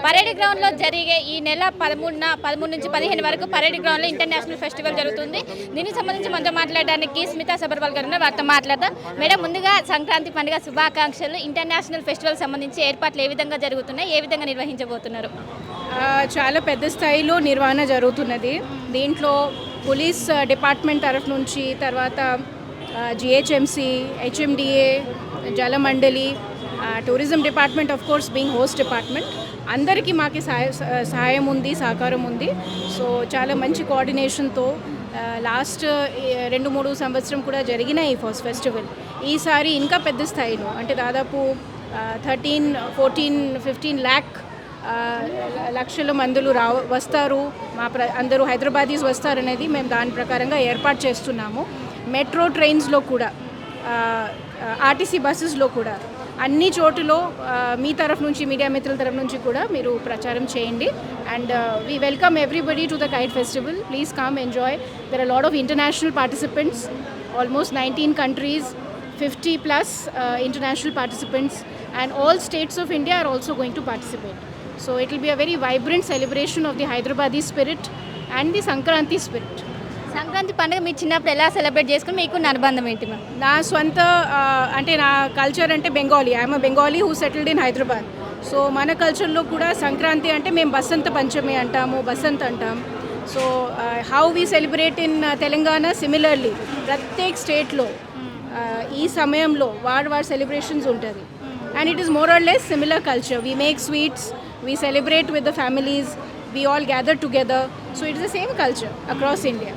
Parade గ్రౌండ్లో జరిగే ఈ నెల 13 నుంచి 15 వరకు పరేడ్ గ్రౌండ్లో ఇంటర్నేషనల్ ఫెస్టివల్ జరుగుతుంది. దీనికి సంబంధించి మనతో మాట్లాడడానికి స్మితా సబర్వాల్ గారు వారితో మాట్లాడదాం. మేడం, ముందుగా సంక్రాంతి పండుగ శుభాకాంక్షలు. ఇంటర్నేషనల్ ఫెస్టివల్ సంబంధించి ఏర్పాట్లు ఏ విధంగా జరుగుతున్నాయి, ఏ విధంగా నిర్వహించబోతున్నారు? చాలా పెద్ద స్థాయిలో నిర్వహణ జరుగుతున్నది. దీంట్లో పోలీస్ డిపార్ట్మెంట్ తరఫు నుంచి, తర్వాత GHMC, HMDA, Jalamandali, tourism department, of course being host department, అందరికీ మాకు సహాయం ఉంది, సహకారం ఉంది. సో చాలా మంచి కోఆర్డినేషన్తో లాస్ట్ 2-3 సంవత్సరం కూడా జరిగిన ఈ ఫస్ట్ ఫెస్టివల్ ఈసారి ఇంకా పెద్ద స్థాయిలో, అంటే దాదాపు 13-14-15 లక్షల మందులు వస్తారు. అందరూ హైదరాబాదీస్ వస్తారనేది మేము దాని ప్రకారంగా ఏర్పాటు చేస్తున్నాము. మెట్రో ట్రైన్స్లో కూడా, ఆర్టీసీ బస్సెస్లో కూడా, అన్ని చోటులో మీ తరఫు నుంచి, మీడియా మిత్రుల తరఫు నుంచి కూడా మీరు ప్రచారం చేయండి. And we welcome everybody to the kite festival. Please come enjoy. There are lot of international participants, almost 19 countries, 50+ international participants, and all states of India are also going to participate. So it will be a very vibrant celebration of the Hyderabadi spirit and the Sankranti spirit. Sankranti పండుగ మీ చిన్నప్పుడు ఎలా celebrate చేసుకుని మీకు అనుబంధం ఏంటి? నా స్వంత అంటే నా కల్చర్ అంటే Bengali. I'm Bengali who settled in Hyderabad. So మన కల్చర్లో కూడా సంక్రాంతి అంటే మేము బసంత పంచమి అంటాము, బసంత్ అంటాం. So how we celebrate in Telangana, similarly ప్రత్యేక స్టేట్లో ఈ సమయంలో వారి సెలబ్రేషన్స్ ఉంటుంది. And it is more or less similar culture. We make sweets, we celebrate with the families, we all gather together. So it is the same culture across India.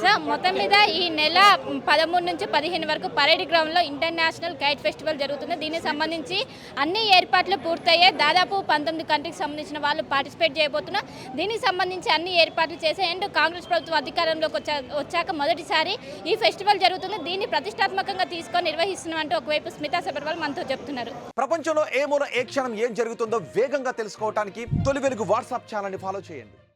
Sir, మొత్తం మీద ఈ నెల 13 నుంచి 15 వరకు పరేడ్ గ్రౌండ్లో international kite festival జరుగుతుంది. దీనికి సంబంధించి అన్ని ఏర్పాట్లు పూర్తయ్యాయి. దాదాపు 19 కంట్రీకి సంబంధించిన వాళ్ళు పార్టిసిపేట్ చేయబోతున్నారు. దీనికి సంబంధించి అన్ని ఏర్పాట్లు చేసే అండ్ కాంగ్రెస్ ప్రభుత్వం అధికారంలోకి వచ్చాక మొదటిసారి ఈ ఫెస్టివల్ జరుగుతుంది. దీన్ని ప్రతిష్టాత్మకంగా తీసుకొని నిర్వహిస్తున్నామంటూ ఒకవైపు స్మితా సబర్వాల్ మనతో చెప్తున్నారు. ప్రపంచంలో ఏ మూల ఏ క్షణం ఏం జరుగుతుందో వేగంగా తెలుసుకోవడానికి తొలి వెలుగు వాట్సాప్ ఛానల్ని ఫాలో చేయండి.